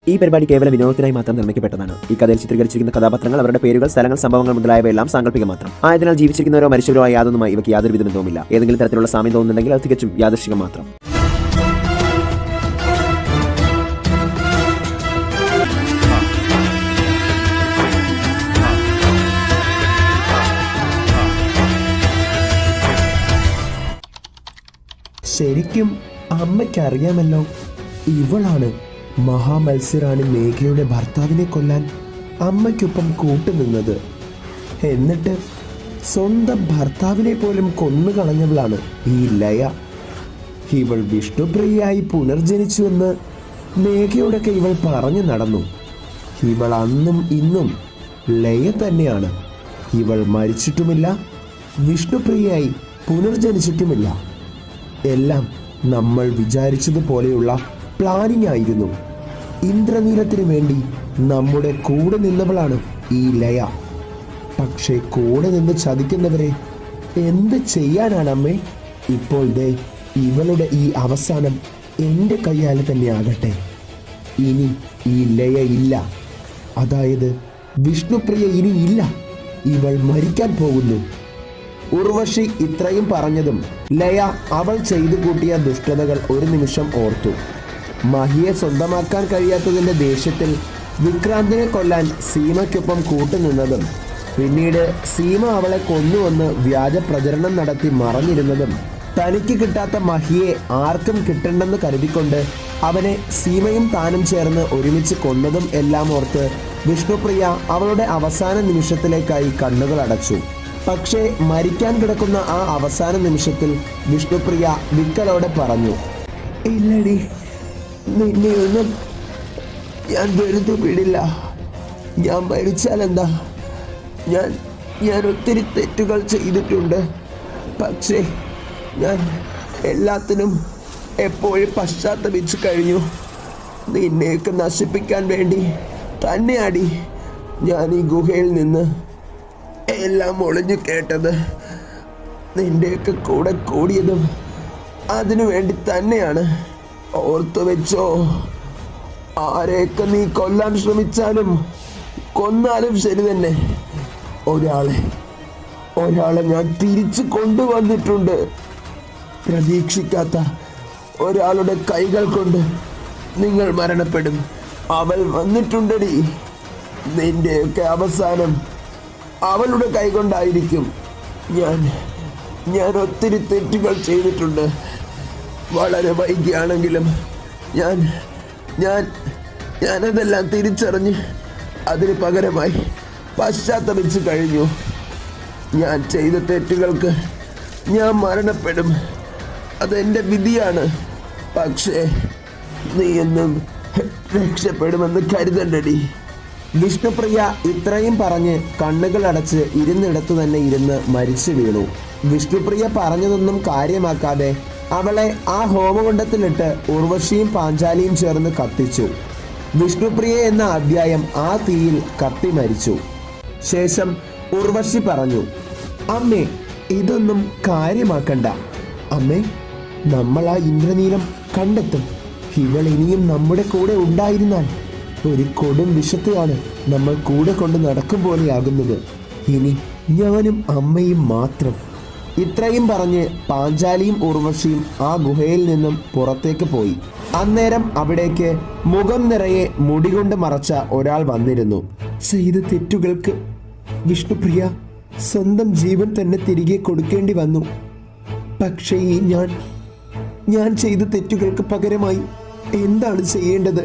ഈ പരിപാടി കേവല വിനോദത്തിനായി മാത്രം നിർമ്മിക്കപ്പെട്ടതാണ്. ഈ കഥയിൽ ചിത്രീകരിച്ചിരിക്കുന്ന കഥാപാത്രങ്ങൾ, അവരുടെ പേരുകൾ, സ്ഥലങ്ങൾ, സംഭവങ്ങൾ മുതലായവയെല്ലാം സാങ്കല്പികം മാത്രം ആയതിനാൽ ജീവിച്ചിരിക്കുന്നവരോ മരിച്ചവരോ ആയ യാതൊന്നുമായി ഇവയ്ക്ക് യാതൊരു വിധ ബന്ധവുമില്ല. ഏതെങ്കിലും തരത്തിലുള്ള സാമ്യം തോന്നുന്നുണ്ടെങ്കിൽ അത് തികച്ചും യാദൃശ്ചികം മാത്രം. ശരിക്കും അമ്മയ്ക്കറിയാമല്ലോ, ഇവളാണ് മഹാമത്സ്യറാണി മേഘയുടെ ഭർത്താവിനെ കൊല്ലാൻ അമ്മയ്ക്കൊപ്പം കൂട്ടുനിന്നത്. എന്നിട്ട് സ്വന്തം ഭർത്താവിനെ പോലും കൊന്നുകളഞ്ഞവളാണ് ഈ ലയ. ഇവൾ വിഷ്ണുപ്രിയയായി പുനർജനിച്ചുവെന്ന് മേഘയോടൊക്കെ ഇവൾ പറഞ്ഞു നടന്നു. ഇവൾ അന്നും ഇന്നും ലയ തന്നെയാണ്. ഇവൾ മരിച്ചിട്ടുമില്ല, വിഷ്ണുപ്രിയയായി പുനർജനിച്ചിട്ടുമില്ല. എല്ലാം നമ്മൾ വിചാരിച്ചതുപോലെയുള്ള പ്ലാനിംഗ് ആയിരുന്നു. ഇന്ദ്രനീലത്തിനു വേണ്ടി നമ്മുടെ കൂടെ നിന്നവളാണ് ഈ ലയ. പക്ഷേ കൂടെ നിന്ന് ചതിക്കുന്നവരെ എന്ത് ചെയ്യാനാണ് അമ്മേ? ഇപ്പോൾ ദേ ഇവളുടെ ഈ അവസാനം എൻ്റെ കയ്യാൽ തന്നെ ആകട്ടെ. ഇനി ഈ ലയ ഇല്ല, അതായത് വിഷ്ണുപ്രിയ ഇനി ഇല്ല. ഇവൾ മരിക്കാൻ പോകുന്നു. ഉർവശി ഇത്രയും പറഞ്ഞതും ലയ അവൾ ചെയ്തു കൂട്ടിയ ദുഷ്ടതകൾ ഒരു നിമിഷം ഓർത്തു. മഹിയെ സ്വന്തമാക്കാൻ കഴിയാത്തതിൻ്റെ ദേഷ്യത്തിൽ വിക്രാന്തിനെ കൊല്ലാൻ സീമയ്ക്കൊപ്പം കൂട്ടുനിന്നതും പിന്നീട് സീമ അവളെ കൊന്നുവന്ന് വ്യാജ പ്രചരണം നടത്തി മറഞ്ഞിരുന്നതും തനിക്ക് കിട്ടാത്ത മഹിയെ ആർക്കും കിട്ടണ്ടെന്ന് കരുതിക്കൊണ്ട് അവനെ സീമയും താനും ചേർന്ന് ഒരുമിച്ച് കൊന്നതും എല്ലാം ഓർത്ത് വിഷ്ണുപ്രിയ അവളുടെ അവസാന നിമിഷത്തിലേക്കായി കണ്ണുകൾ അടച്ചു. പക്ഷേ മരിക്കാൻ കിടക്കുന്ന ആ അവസാന നിമിഷത്തിൽ വിഷ്ണുപ്രിയ വിക്കലോടെ പറഞ്ഞു, ഇല്ലടി, നിന്നെയൊന്നും ഞാൻ വെറുതെ വിടില്ല. ഞാൻ മരിച്ചാൽ എന്താ? ഞാൻ ഒത്തിരി തെറ്റുകൾ ചെയ്തിട്ടുണ്ട്. പക്ഷേ ഞാൻ എല്ലാത്തിനും എപ്പോഴും പശ്ചാത്തപിച്ചു കഴിഞ്ഞു. നിന്നെയൊക്കെ നശിപ്പിക്കാൻ വേണ്ടി തന്നെയാടി ഞാൻ ഈ ഗുഹയിൽ നിന്ന് എല്ലാം ഒളിഞ്ഞു കേട്ടത്. നിന്റെയൊക്കെ കൂടെ കൂടിയതും അതിനു വേണ്ടി തന്നെയാണ്. ഓർത്തു വെച്ചോ, ആരെയൊക്കെ നീ കൊല്ലാൻ ശ്രമിച്ചാലും കൊന്നാലും ശരി തന്നെ, ഒരാളെ ഞാൻ തിരിച്ചു കൊണ്ടുവന്നിട്ടുണ്ട്. പ്രതീക്ഷിക്കാത്ത ഒരാളുടെ കൈകൾ കൊണ്ട് നിങ്ങൾ മരണപ്പെടും. അവൾ വന്നിട്ടുണ്ടടി. നിന്റെയൊക്കെ അവസാനം അവളുടെ കൈകൊണ്ടായിരിക്കും. ഞാൻ ഒത്തിരി തെറ്റുകൾ ചെയ്തിട്ടുണ്ട്. വളരെ വൈകിയാണെങ്കിലും ഞാനതെല്ലാം തിരിച്ചറിഞ്ഞ് അതിന് പകരമായി പശ്ചാത്തപിച്ചു കഴിഞ്ഞു. ഞാൻ ചെയ്ത തെറ്റുകൾക്ക് ഞാൻ മരണപ്പെടും. അതെൻ്റെ വിധിയാണ്. പക്ഷേ നീ എന്നും രക്ഷപ്പെടുമെന്ന് കരുതണ്ടടി. വിഷ്ണുപ്രിയ ഇത്രയും പറഞ്ഞ് കണ്ണുകൾ അടച്ച് ഇരുന്നിടത്തു തന്നെ ഇരുന്ന് മരിച്ചു വീണു. വിഷ്ണുപ്രിയ പറഞ്ഞതൊന്നും കാര്യമാക്കാതെ അവളെ ആ ഹോമകുണ്ഡത്തിലിട്ട് ഉർവശിയും പാഞ്ചാലിയും ചേർന്ന് കത്തിച്ചു. വിഷ്ണുപ്രിയ എന്ന അധ്യായം ആ തീയിൽ കത്തി മരിച്ചു. ശേഷം ഉർവശി പറഞ്ഞു, അമ്മേ, ഇതൊന്നും കാര്യമാക്കണ്ട. അമ്മേ, നമ്മൾ ആ ഇന്ദ്രനീലം കണ്ടെത്തും. ഇവൾ ഇനിയും നമ്മുടെ കൂടെ ഉണ്ടായിരുന്നാൽ ഒരു കൊടും വിഷത്തെയാണ് നമ്മൾ കൂടെ കൊണ്ട് നടക്കും പോലെയാകുന്നത്. ഇനി ഞാനും അമ്മയും മാത്രം. ഇത്രയും പറഞ്ഞ് പാഞ്ചാലിയും ഉർവശിയും ആ ഗുഹയിൽ നിന്നും പുറത്തേക്ക് പോയി. അന്നേരം അവിടേക്ക് മുഖം നിറയെ മുടി കൊണ്ട് മറച്ച ഒരാൾ വന്നിരുന്നു. ചെയ്ത തെറ്റുകൾക്ക് വിഷ്ണുപ്രിയ സ്വന്തം ജീവൻ തന്നെ തിരികെ കൊടുക്കേണ്ടി വന്നു. പക്ഷേ ഈ ഞാൻ ചെയ്ത തെറ്റുകൾക്ക് പകരമായി എന്താണ് ചെയ്യേണ്ടത്?